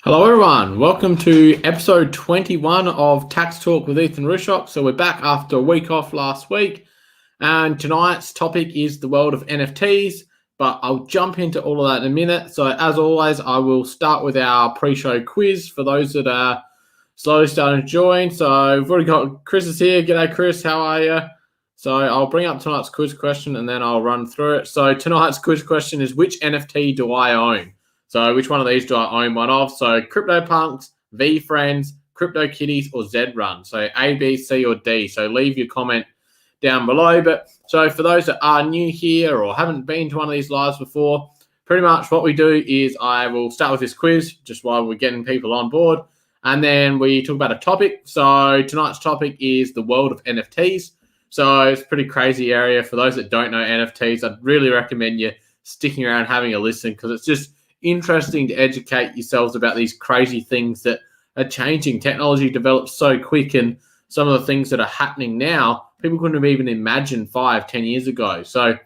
Hello everyone, welcome to episode 21 of Tax Talk with Ethan Rooshock. So we're back after a week off last week, and tonight's topic is the world of NFTs, but I'll jump into all of that in a minute. So as always, I will start with our pre-show quiz for those that are slowly starting to join. So we've already got Chris is here. G'day Chris, how are you? So I'll bring up tonight's quiz question and then I'll run through it. So tonight's quiz question is, which NFT do I own? So which one of these do I own one of? So CryptoPunks, VFriends, CryptoKitties, or Zrun. So A, B, C, or D. So leave your comment down below. But so for those that are new here or haven't been to one of these lives before, pretty much what we do is I will start with this quiz just while we're getting people on board. And then we talk about a topic. So tonight's topic is the world of NFTs. So it's a pretty crazy area. For those that don't know NFTs, I'd really recommend you sticking around having a listen, because it's just interesting to educate yourselves about these crazy things that are changing. Technology develops so quick, and some of the things that are happening now, people couldn't have even imagined 5-10 years ago. So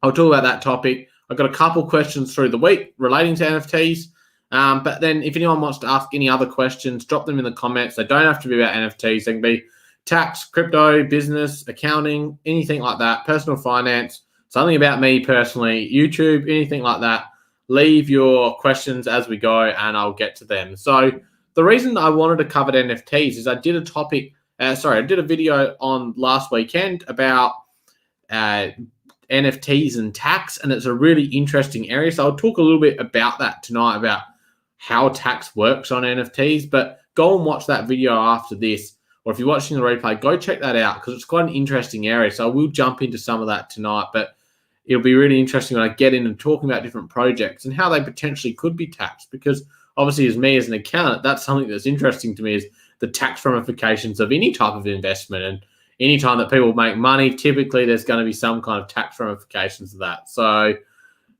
I'll talk about that topic. I've got a couple questions through the week relating to NFTs. But then if anyone wants to ask any other questions, drop them in the comments. They don't have to be about NFTs. They can be tax, crypto, business, accounting, anything like that, personal finance, something about me personally, YouTube, anything like that. Leave your questions as we go and I'll get to them. So the reason I wanted to cover NFTs is I did a video on last weekend about NFTs and tax, and it's a really interesting area. So I'll talk a little bit about that tonight, about how tax works on NFTs. But go and watch that video after this, or if you're watching the replay, go check that out, because it's quite an interesting area. So I will jump into some of that tonight, but it'll be really interesting when I get in and talking about different projects and how they potentially could be taxed, because obviously as me as an accountant, that's something that's interesting to me, is the tax ramifications of any type of investment. And any time that people make money, typically there's going to be some kind of tax ramifications of that. So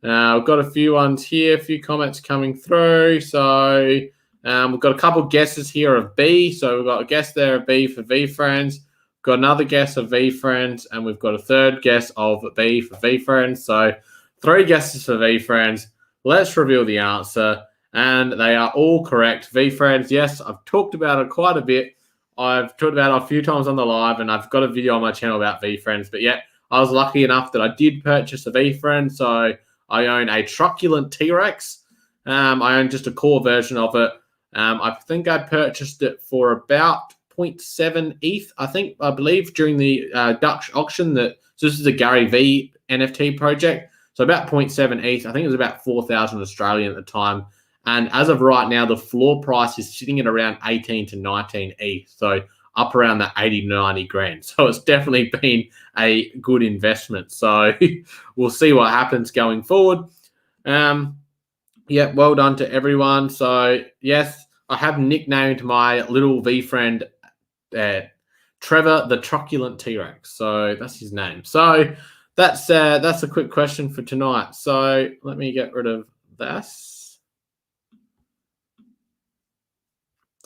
I've got a few ones here, a few comments coming through. So we've got a couple of guesses here of B. So we've got a guess there of B for VFriends. Got another guess of VFriends, and we've got a third guess of B for VFriends. So 3 guesses for VFriends. Let's reveal the answer, and they are all correct. VFriends, yes, I've talked about it quite a bit. I've talked about it a few times on the live, and I've got a video on my channel about VFriends. But yeah, I was lucky enough that I did purchase a VFriend. So I own a truculent T-Rex. I own just a core version of it. I think I purchased it for about 0.7 ETH, I believe, during the Dutch auction. So this is a Gary V NFT project. So about 0.7 ETH. I think it was about 4,000 Australian at the time. And as of right now, the floor price is sitting at around 18 to 19 ETH. So up around the 80, 90 grand. So it's definitely been a good investment. So we'll see what happens going forward. Yeah, well done to everyone. So yes, I have nicknamed my little VFriend Trevor the Truculent T-Rex. So that's his name. So that's a quick question for tonight. So let me get rid of this,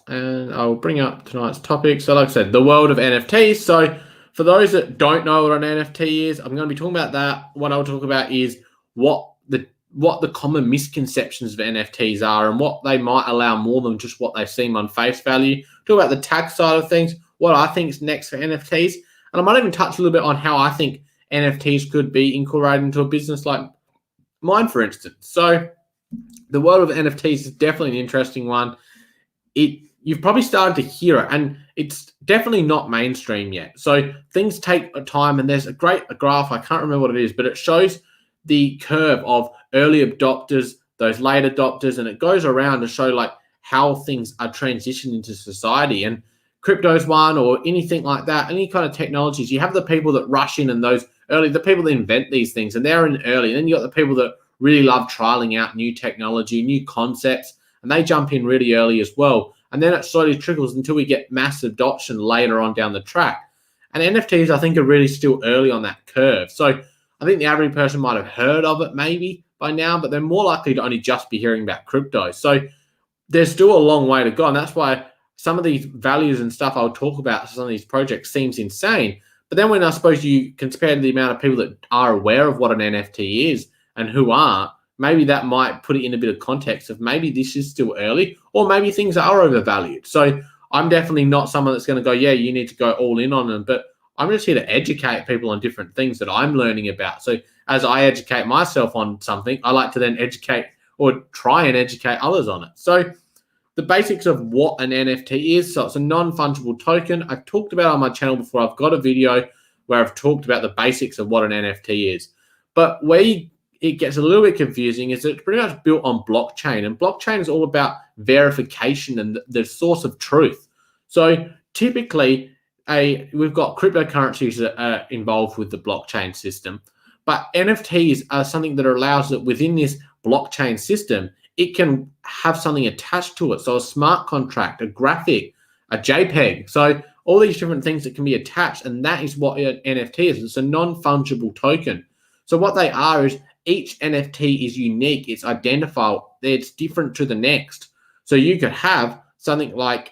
and I'll bring up tonight's topic. So like I said, the world of NFTs. So for those that don't know what an NFT is, I'm going to be talking about that. What I'll talk about is what the common misconceptions of NFTs are, and what they might allow more than just what they seem on face value. Talk about the tax side of things, what I think is next for NFTs, and I might even touch a little bit on how I think NFTs could be incorporated into a business like mine, for instance. So the world of NFTs is definitely an interesting one. You've probably started to hear it, and it's definitely not mainstream yet. So things take time, and there's a graph, I can't remember what it is, but it shows the curve of early adopters, those late adopters, and it goes around to show like how things are transitioning into society. And crypto's one, or anything like that, any kind of technologies. You have the people that rush in, and those early, the people that invent these things, and they're in early. And then you got the people that really love trialing out new technology, new concepts, and they jump in really early as well. And then it slowly trickles until we get mass adoption later on down the track. And NFTs, I think, are really still early on that curve. So I think the average person might have heard of it maybe by now, but they're more likely to only just be hearing about crypto. So there's still a long way to go. And that's why some of these values and stuff I'll talk about, some of these projects, seems insane. But then when I suppose you compare the amount of people that are aware of what an NFT is and who aren't, maybe that might put it in a bit of context of maybe this is still early, or maybe things are overvalued. So I'm definitely not someone that's going to go, yeah, you need to go all in on them, but I'm just here to educate people on different things that I'm learning about. So as I educate myself on something, I like to then educate or try and educate others on it. So the basics of what an NFT is. So it's a non-fungible token. I've talked about it on my channel before. I've got a video where I've talked about the basics of what an NFT is. But where it gets a little bit confusing is that it's pretty much built on blockchain. And blockchain is all about verification and the source of truth. So typically, we've got cryptocurrencies that are involved with the blockchain system. But NFTs are something that allows that within this blockchain system, it can have something attached to it. So a smart contract, a graphic, a JPEG. So all these different things that can be attached, and that is what an NFT is. It's a non-fungible token. So what they are is each NFT is unique. It's identifiable. It's different to the next. So you could have something like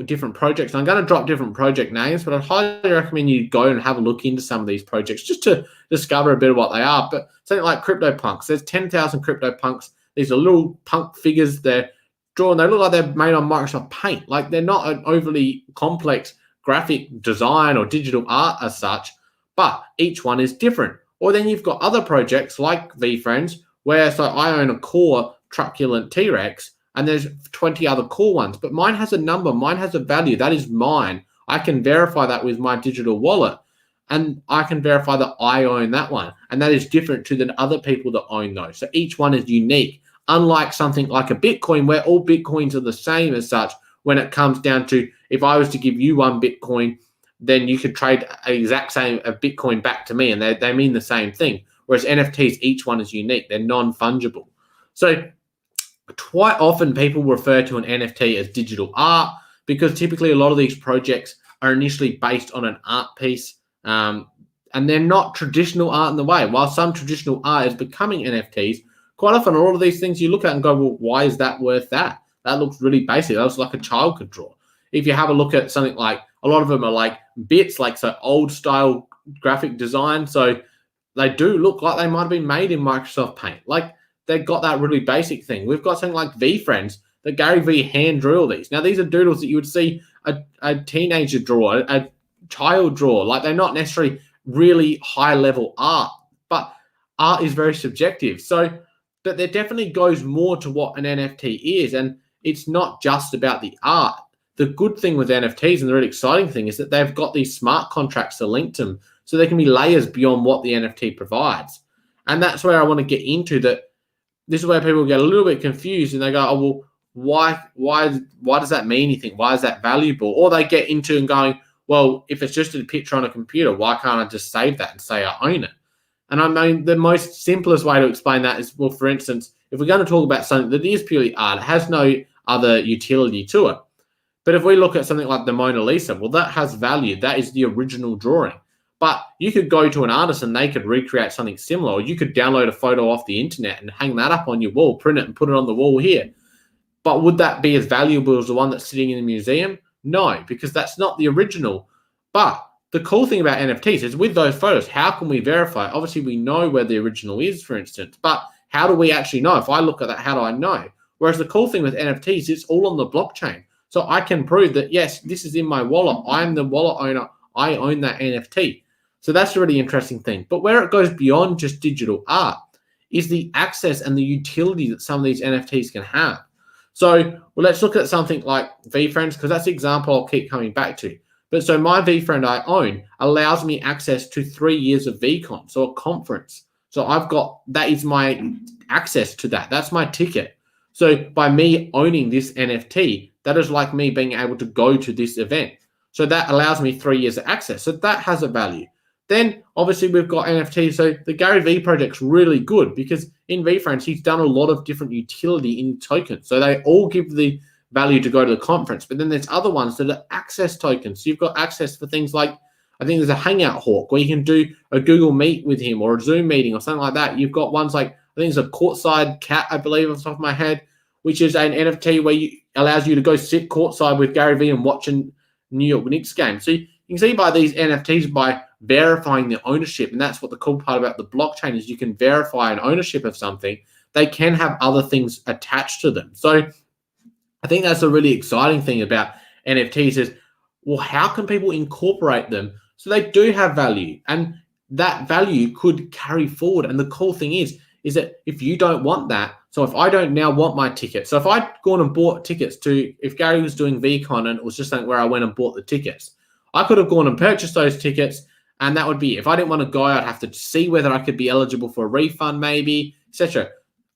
different projects. And I'm going to drop different project names, but I'd highly recommend you go and have a look into some of these projects just to discover a bit of what they are. But something like CryptoPunks, there's 10,000 CryptoPunks. These are little punk figures. They're drawn. They look like they're made on Microsoft Paint. Like they're not an overly complex graphic design or digital art as such, but each one is different. Or then you've got other projects like VFriends, where so I own a core truculent T-Rex, and there's 20 other core ones, but mine has a number, mine has a value, that is mine. I can verify that with my digital wallet, and I can verify that I own that one, and that is different to the other people that own those. So each one is unique, unlike something like a Bitcoin, where all Bitcoins are the same as such. When it comes down to, if I was to give you one Bitcoin, then you could trade an exact same of Bitcoin back to me, and they mean the same thing. Whereas NFTs, each one is unique. They're non-fungible. So quite often people refer to an NFT as digital art because typically a lot of these projects are initially based on an art piece, and they're not traditional art in the way. While some traditional art is becoming NFTs, quite often a lot of these things you look at and go, well, why is that worth that? That looks really basic. That looks like a child could draw. If you have a look at something like, a lot of them are like bits, like so old style graphic design. So they do look like they might have been made in Microsoft Paint. Like they've got that really basic thing. We've got something like VFriends that Gary Vee hand drew these. Now these are doodles that you would see a teenager draw, a child draw. Like they're not necessarily really high level art, but art is very subjective. So but there definitely goes more to what an NFT is, and it's not just about the art. The good thing with NFTs and the really exciting thing is that they've got these smart contracts to link to them, so there can be layers beyond what the NFT provides. And that's where I want to get into that. This is where people get a little bit confused and they go, oh, well, why does that mean anything? Why is that valuable? Or they get into and going, well, if it's just a picture on a computer, why can't I just save that and say I own it? And I mean, the most simplest way to explain that is, well, for instance, if we're going to talk about something that is purely art, it has no other utility to it. But if we look at something like the Mona Lisa, well, that has value. That is the original drawing. But you could go to an artist and they could recreate something similar, or you could download a photo off the internet and hang that up on your wall, print it and put it on the wall here. But would that be as valuable as the one that's sitting in the museum? No, because that's not the original. But the cool thing about NFTs is with those photos, how can we verify? Obviously, we know where the original is, for instance, but how do we actually know? If I look at that, how do I know? Whereas the cool thing with NFTs, it's all on the blockchain. So I can prove that, yes, this is in my wallet. I'm the wallet owner. I own that NFT. So that's a really interesting thing. But where it goes beyond just digital art is the access and the utility that some of these NFTs can have. So well, let's look at something like VFriends, because that's the example I'll keep coming back to. But so my VFriend I own allows me access to 3 years of VCon, so a conference. So I've got, that is my access to that. That's my ticket. So by me owning this NFT, that is like me being able to go to this event. So that allows me 3 years of access. So that has a value. Then obviously we've got NFTs. So the Gary Vee project's really good because in VFriends, he's done a lot of different utility in tokens. So they all give the value to go to the conference. But then there's other ones that are access tokens. So you've got access for things like, I think there's a Hangout Hawk where you can do a Google Meet with him or a Zoom meeting or something like that. You've got ones like, I think it's a Courtside Cat, I believe, off the top of my head, which is an NFT where allows you to go sit courtside with Gary Vee and watch a New York Knicks game. So you can see by these NFTs, by verifying the ownership, and that's what the cool part about the blockchain is, you can verify an ownership of something, they can have other things attached to them. So I think that's a really exciting thing about NFTs is, well, how can people incorporate them so they do have value, and that value could carry forward? And the cool thing is that if you don't want that, so if I don't now want my ticket, so if I'd gone and bought tickets to, if Gary was doing VCon and it was just something where I went and bought the tickets, I could have gone and purchased those tickets, and that would be, if I didn't want to go, I'd have to see whether I could be eligible for a refund maybe, etc.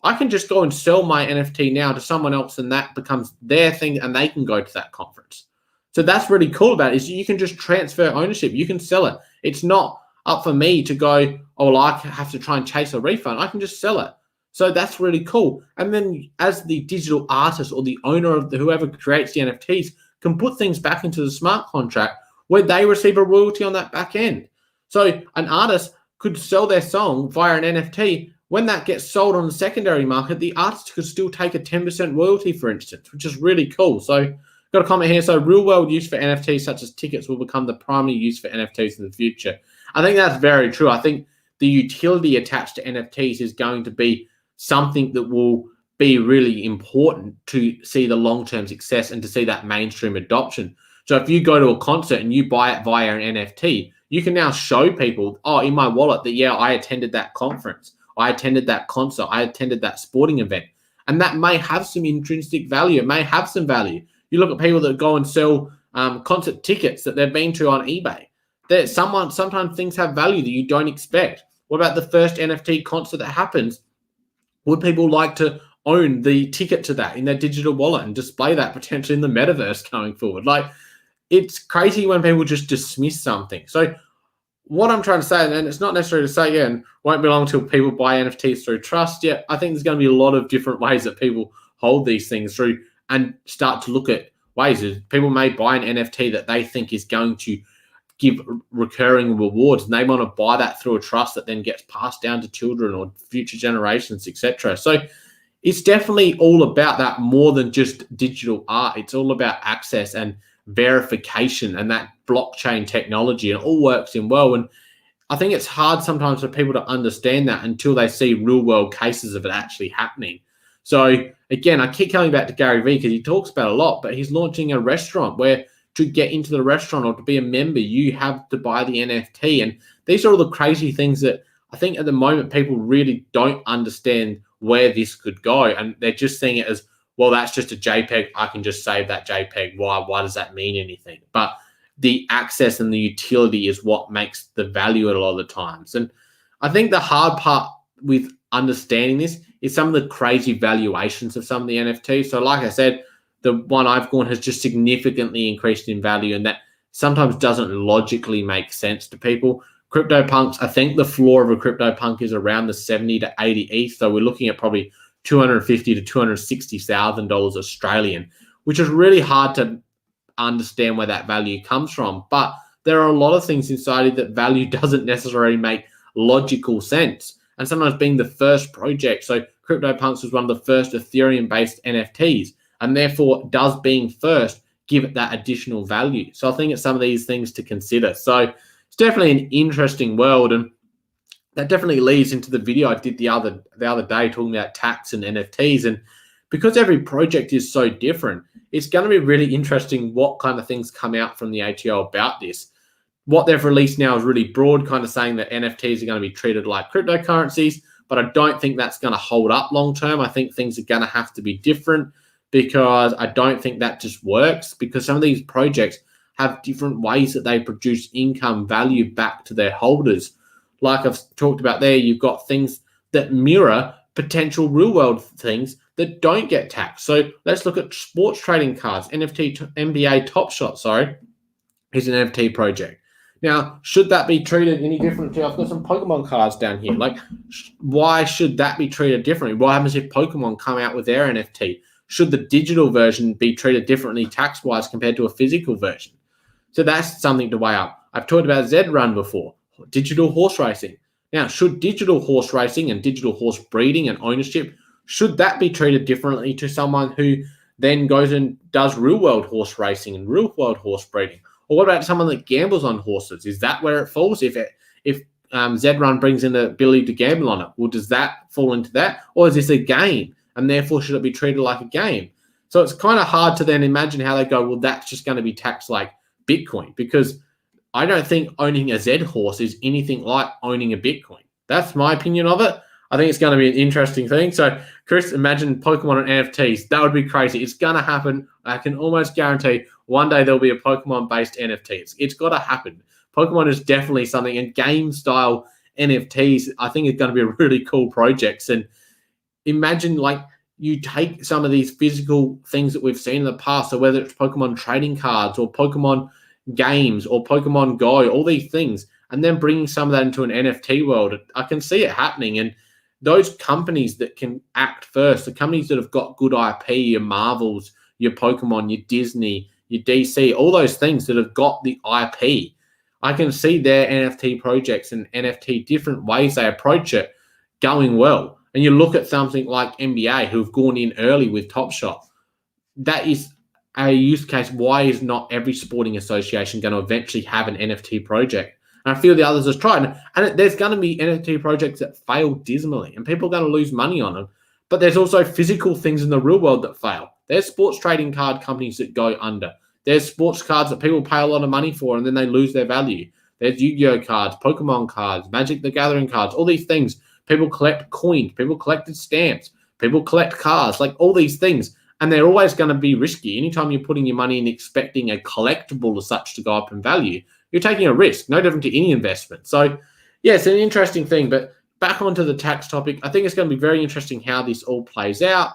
I can just go and sell my NFT now to someone else, and that becomes their thing, and they can go to that conference. So that's really cool about it, is you can just transfer ownership. You can sell it. It's not up for me to go, oh, well, I have to try and chase a refund. I can just sell it. So that's really cool. And then as the digital artist or the owner of whoever creates the NFTs can put things back into the smart contract where they receive a royalty on that back end. So an artist could sell their song via an NFT. When that gets sold on the secondary market, the artist could still take a 10% royalty, for instance, which is really cool. So got a comment here. So real world use for NFTs such as tickets will become the primary use for NFTs in the future. I think that's very true. I think the utility attached to NFTs is going to be something that will be really important to see the long-term success and to see that mainstream adoption. So if you go to a concert and you buy it via an NFT, you can now show people, oh, in my wallet that, yeah, I attended that conference. I attended that concert. I attended that sporting event. And that may have some intrinsic value. It may have some value. You look at people that go and sell concert tickets that they've been to on eBay. Sometimes things have value that you don't expect. What about the first NFT concert that happens? Would people like to own the ticket to that in their digital wallet and display that potentially in the metaverse going forward? Like, it's crazy when people just dismiss something. So what I'm trying to say, and it's not necessarily to say, and won't be long until people buy NFTs through trust. Yeah, I think there's going to be a lot of different ways that people hold these things through and start to look at ways. People may buy an NFT that they think is going to give recurring rewards, and they want to buy that through a trust that then gets passed down to children or future generations, etc. So it's definitely all about that more than just digital art. It's all about access and verification and that blockchain technology, and it all works in well. And I think it's hard sometimes for people to understand that until they see real world cases of it actually happening. So again, I keep coming back to Gary Vee because he talks about it a lot, but he's launching a restaurant where to get into the restaurant or to be a member, you have to buy the NFT. And these are all the crazy things that I think at the moment people really don't understand where this could go. And they're just seeing it as, well, that's just a JPEG. I can just save that JPEG. Why does that mean anything? But the access and the utility is what makes the value at a lot of the times. And I think the hard part with understanding this is some of the crazy valuations of some of the NFTs. So like I said, the one I've gone has just significantly increased in value, and that sometimes doesn't logically make sense to people. CryptoPunks, I think the floor of a CryptoPunk is around the 70 to 80 ETH. So we're looking at probably $250,000 to $260,000 Australian, which is really hard to understand where that value comes from. But there are a lot of things inside it that value doesn't necessarily make logical sense. And sometimes being the first project, so CryptoPunks was one of the first Ethereum-based NFTs, and therefore does being first give it that additional value. So I think it's some of these things to consider. So it's definitely an interesting world, and that definitely leads into the video I did the other day talking about tax and NFTs. And because every project is so different, it's going to be really interesting what kind of things come out from the ATO about this. What they've released now is really broad, kind of saying that NFTs are going to be treated like cryptocurrencies, but I don't think that's going to hold up long term. I think things are going to have to be different, because I don't think that just works, because some of these projects have different ways that they produce income value back to their holders. Like I've talked about there, you've got things that mirror potential real world things that don't get taxed. So let's look at sports trading cards. NBA Top Shot, is an NFT project. Now, should that be treated any differently? I've got some Pokemon cards down here. Like, why should that be treated differently? What happens if Pokemon come out with their NFT? Should the digital version be treated differently tax-wise compared to a physical version? So that's something to weigh up. I've talked about Z-Run before, digital horse racing. Now, should digital horse racing and digital horse breeding and ownership, should that be treated differently to someone who then goes and does real-world horse racing and real-world horse breeding? Or what about someone that gambles on horses? Is that where it falls? If Zrun brings in the ability to gamble on it. Well, does that fall into that? Or is this a game? And therefore, should it be treated like a game? So it's kind of hard to then imagine how they go, well, that's just going to be taxed like Bitcoin, because I don't think owning a Z horse is anything like owning a Bitcoin. That's my opinion of it. I think it's going to be an interesting thing. So, Chris, imagine Pokemon and NFTs. That would be crazy. It's going to happen. I can almost guarantee one day there'll be a Pokemon-based NFT. It's got to happen. Pokemon is definitely something, and game-style NFTs, I think, is going to be a really cool projects. And imagine, like, you take some of these physical things that we've seen in the past, so whether it's Pokemon trading cards or Pokemon games or Pokemon Go, all these things, and then bringing some of that into an NFT world, I can see it happening. And those companies that can act first, the companies that have got good IP, your Marvels, your Pokemon, your Disney, your DC, all those things that have got the IP, I can see their NFT projects and NFT different ways they approach it going well. And you look at something like NBA, who've gone in early with Top Shot. That is a use case. Why is not every sporting association going to eventually have an NFT project? And I feel the others have tried. And there's going to be NFT projects that fail dismally, and people are going to lose money on them. But there's also physical things in the real world that fail. There's sports trading card companies that go under. There's sports cards that people pay a lot of money for, and then they lose their value. There's Yu-Gi-Oh cards, Pokemon cards, Magic the Gathering cards, all these things. People collect coins, people collected stamps, people collect cars, like all these things. And they're always going to be risky. Anytime you're putting your money in expecting a collectible as such to go up in value, you're taking a risk, no different to any investment. So, yeah, it's an interesting thing. But back onto the tax topic, I think it's going to be very interesting how this all plays out.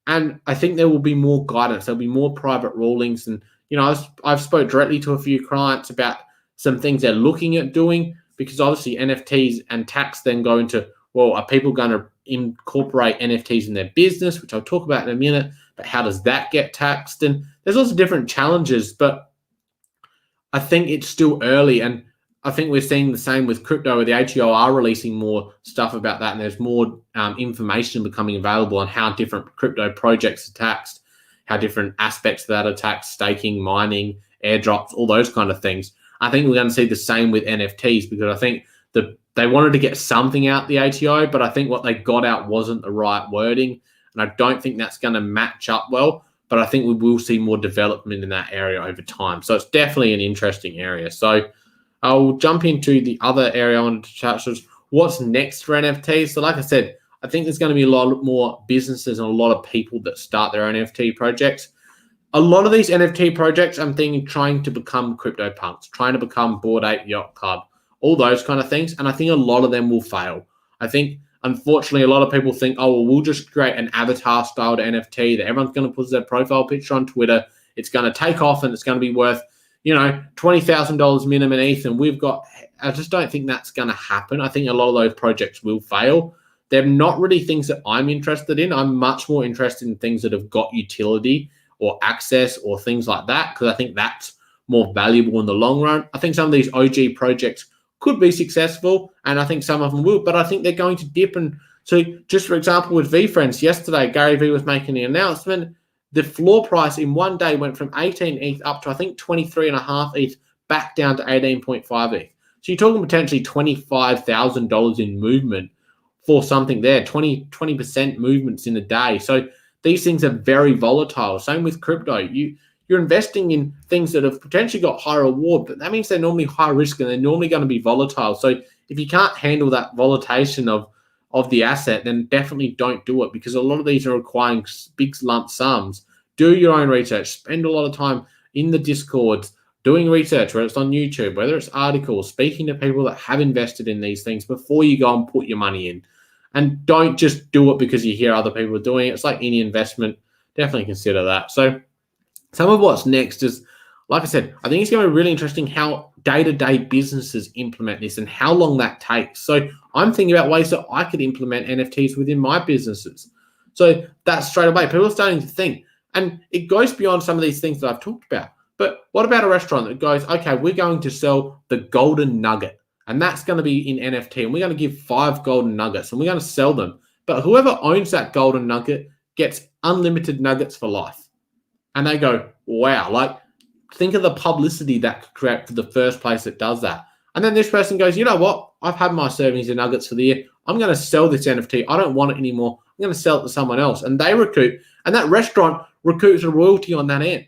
And I think there will be more guidance. There'll be more private rulings. And, you know, I've spoke directly to a few clients about some things they're looking at doing, because obviously NFTs and tax then go into, well, are people going to incorporate NFTs in their business, which I'll talk about in a minute, but how does that get taxed? And there's lots of different challenges, but I think it's still early. And I think we're seeing the same with crypto, where the ATO are releasing more stuff about that, and there's more information becoming available on how different crypto projects are taxed, how different aspects of that are taxed, staking, mining, airdrops, all those kind of things. I think we're going to see the same with NFTs, because I think they wanted to get something out the ATO, but I think what they got out wasn't the right wording, and I don't think that's going to match up well. But I think we will see more development in that area over time. So it's definitely an interesting area. So I'll jump into the other area I wanted to touch, which is what's next for NFTs. So like I said, I think there's going to be a lot more businesses and a lot of people that start their own NFT projects. A lot of these NFT projects, I'm thinking, trying to become CryptoPunks, trying to become Bored Ape Yacht Club, all those kind of things. And I think a lot of them will fail. I think, unfortunately, a lot of people think, oh, well, we'll just create an avatar-styled NFT that everyone's going to put their profile picture on Twitter. It's going to take off and it's going to be worth, $20,000 minimum ETH. And I just don't think that's going to happen. I think a lot of those projects will fail. They're not really things that I'm interested in. I'm much more interested in things that have got utility or access or things like that, because I think that's more valuable in the long run. I think some of these OG projects could be successful, and I think some of them will, but I think they're going to dip. And so, just for example, with VFriends, yesterday, Gary Vee was making the announcement. The floor price in one day went from 18 ETH up to, I think, 23.5 ETH, back down to 18.5 ETH. So you're talking potentially $25,000 in movement for something there, 20% movements in a day. So these things are very volatile. Same with crypto. You're investing in things that have potentially got high reward, but that means they're normally high risk and they're normally going to be volatile. So if you can't handle that volatilization of the asset, then definitely don't do it, because a lot of these are requiring big lump sums. Do your own research. Spend a lot of time in the Discords doing research, whether it's on YouTube, whether it's articles, speaking to people that have invested in these things before you go and put your money in. And don't just do it because you hear other people doing it. It's like any investment. Definitely consider that. So some of what's next is, like I said, I think it's going to be really interesting how day-to-day businesses implement this and how long that takes. So I'm thinking about ways that I could implement NFTs within my businesses. So that's straight away. People are starting to think. And it goes beyond some of these things that I've talked about. But what about a restaurant that goes, okay, we're going to sell the golden nugget, and that's going to be in NFT, and we're going to give 5 golden nuggets, and we're going to sell them. But whoever owns that golden nugget gets unlimited nuggets for life. And they go, wow, like, think of the publicity that could create for the first place that does that. And then this person goes, you know what? I've had my servings of nuggets for the year. I'm going to sell this NFT. I don't want it anymore. I'm going to sell it to someone else. And they recoup. And that restaurant recoups a royalty on that end.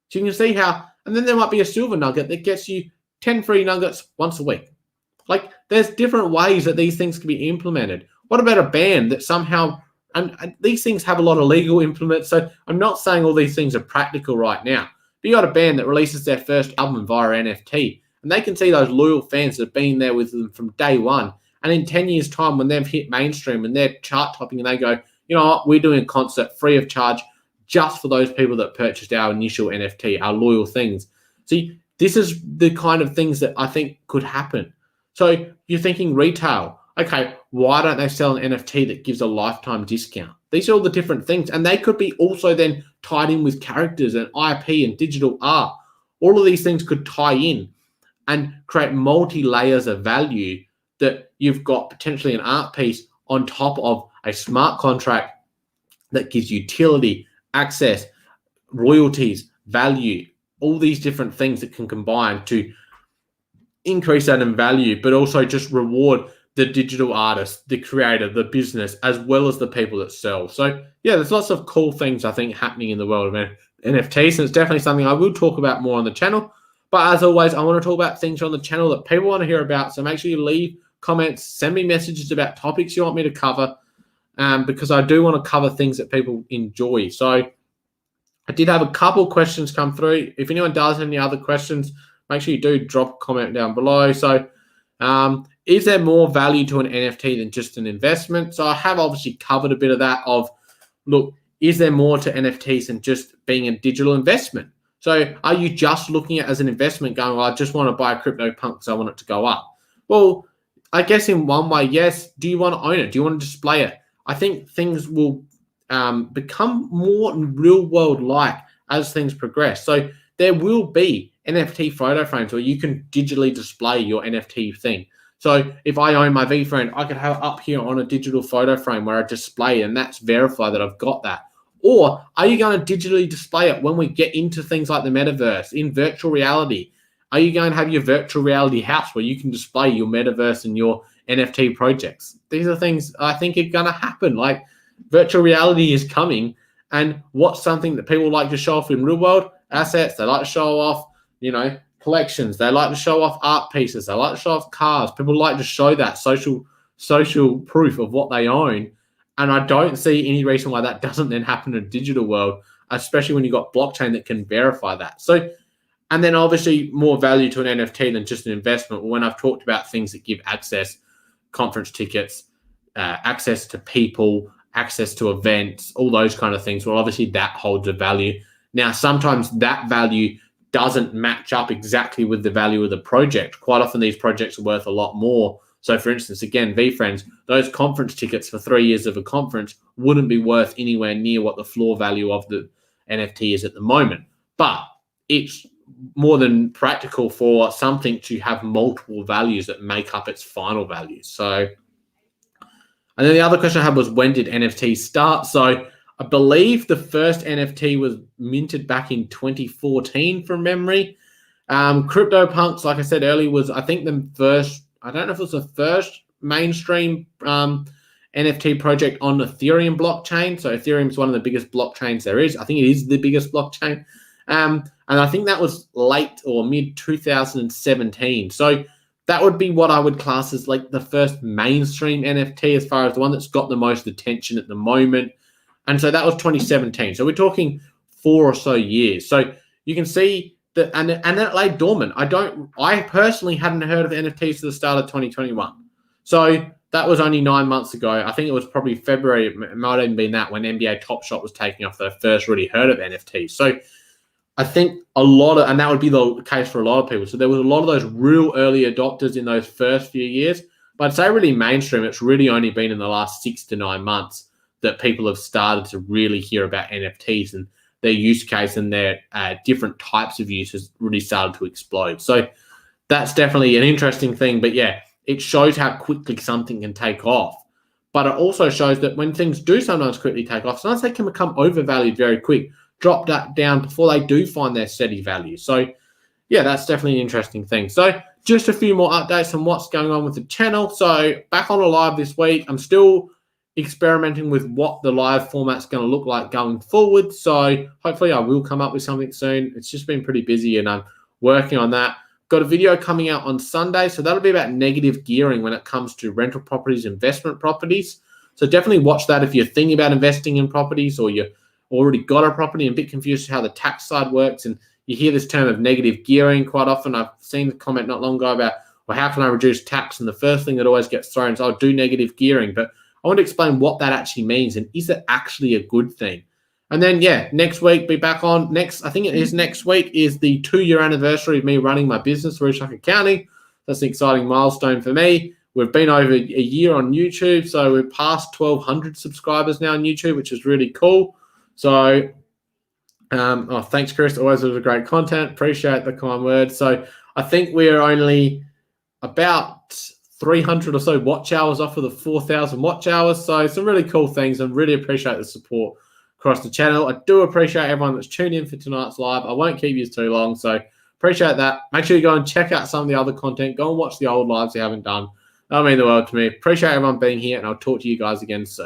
So you can see how, and then there might be a silver nugget that gets you 10 free nuggets once a week. Like, there's different ways that these things can be implemented. What about a ban that somehow, and these things have a lot of legal implements, so I'm not saying all these things are practical right now. But you got a band that releases their first album via NFT, and they can see those loyal fans that have been there with them from day one. And in 10 years' time, when they've hit mainstream and they're chart topping and they go, you know what, we're doing a concert free of charge just for those people that purchased our initial NFT, our loyal things. See, this is the kind of things that I think could happen. So you're thinking retail. Okay, why don't they sell an NFT that gives a lifetime discount? These are all the different things. And they could be also then tied in with characters and IP and digital art. All of these things could tie in and create multi-layers of value that you've got potentially an art piece on top of a smart contract that gives utility, access, royalties, value, all these different things that can combine to increase that in value, but also just reward the digital artist, the creator, the business, as well as the people that sell. So yeah, there's lots of cool things I think happening in the world of NFTs, and it's definitely something I will talk about more on the channel. But as always, I want to talk about things on the channel that people want to hear about. So make sure you leave comments, send me messages about topics you want me to cover, because I do want to cover things that people enjoy. So I did have a couple questions come through. If anyone does have any other questions, make sure you do drop a comment down below. So is there more value to an NFT than just an investment? So I have obviously covered a bit of that of, look, is there more to NFTs than just being a digital investment? So are you just looking at it as an investment going, well, I just want to buy a CryptoPunk because I want it to go up? Well, I guess in one way, yes. Do you want to own it? Do you want to display it? I think things will become more real world like as things progress. So there will be NFT photo frames where you can digitally display your NFT thing. So if I own my VFriend, I could have it up here on a digital photo frame where I display, and that's verified that I've got that. Or are you going to digitally display it when we get into things like the metaverse, in virtual reality? Are you going to have your virtual reality house where you can display your metaverse and your NFT projects? These are things I think are going to happen. Like, virtual reality is coming, and what's something that people like to show off in real world? Assets. They like to show off, collections. They like to show off art pieces. They like to show off cars. People like to show that social proof of what they own. And I don't see any reason why that doesn't then happen in a digital world, especially when you've got blockchain that can verify that. So, and then obviously more value to an NFT than just an investment. When I've talked about things that give access, conference tickets, access to people, access to events, all those kind of things, well, obviously that holds a value. Now, sometimes that value doesn't match up exactly with the value of the project. Quite often these projects are worth a lot more. So for instance, again, VFriends, those conference tickets for 3 years of a conference wouldn't be worth anywhere near what the floor value of the NFT is at the moment. But it's more than practical for something to have multiple values that make up its final value. So, and then the other question I had was, when did NFTs start? So I believe the first NFT was minted back in 2014 from memory. CryptoPunks, like I said earlier, was, I think, the first, I don't know if it was the first mainstream NFT project on Ethereum blockchain. So Ethereum is one of the biggest blockchains there is. I think it is the biggest blockchain. And I think that was late or mid 2017. So that would be what I would class as like the first mainstream NFT, as far as the one that's got the most attention at the moment. And so that was 2017. So we're talking 4 or so years. So you can see that, and it lay dormant. I personally hadn't heard of NFTs to the start of 2021. So that was only 9 months ago. I think it was probably February. It might have even been that when NBA Top Shot was taking off that I first really heard of NFTs. So I think and that would be the case for a lot of people. So there was a lot of those real early adopters in those first few years. But I'd say really mainstream, it's really only been in the last 6 to 9 months that people have started to really hear about NFTs, and their use case and their different types of uses really started to explode. So that's definitely an interesting thing. But yeah, it shows how quickly something can take off. But it also shows that when things do sometimes quickly take off, sometimes they can become overvalued very quick, drop that down before they do find their steady value. So yeah, that's definitely an interesting thing. So just a few more updates on what's going on with the channel. So back on a live this week. I'm still experimenting with what the live format's going to look like going forward. So hopefully I will come up with something soon. It's just been pretty busy and I'm working on that. Got a video coming out on Sunday. So that'll be about negative gearing when it comes to rental properties, investment properties. So definitely watch that if you're thinking about investing in properties or you already got a property and a bit confused how the tax side works. And you hear this term of negative gearing quite often. I've seen the comment not long ago about, well, how can I reduce tax? And the first thing that always gets thrown is, I'll do negative gearing. But I want to explain what that actually means and is it actually a good thing? And then, yeah, next week, be back on. I think it is next week, is the 2-year anniversary of me running my business, Rooshock Accounting. That's an exciting milestone for me. We've been over a year on YouTube, so we're past 1,200 subscribers now on YouTube, which is really cool. So, thanks, Chris. Always was a great content. Appreciate the kind words. So I think we're only about 300 or so watch hours off of the 4,000 watch hours. So some really cool things, and really appreciate the support across the channel. I do appreciate everyone that's tuned in for tonight's live. I won't keep you too long, so appreciate that. Make sure you go and check out some of the other content. Go and watch the old lives you haven't done. That'll mean the world to me. Appreciate everyone being here, and I'll talk to you guys again soon.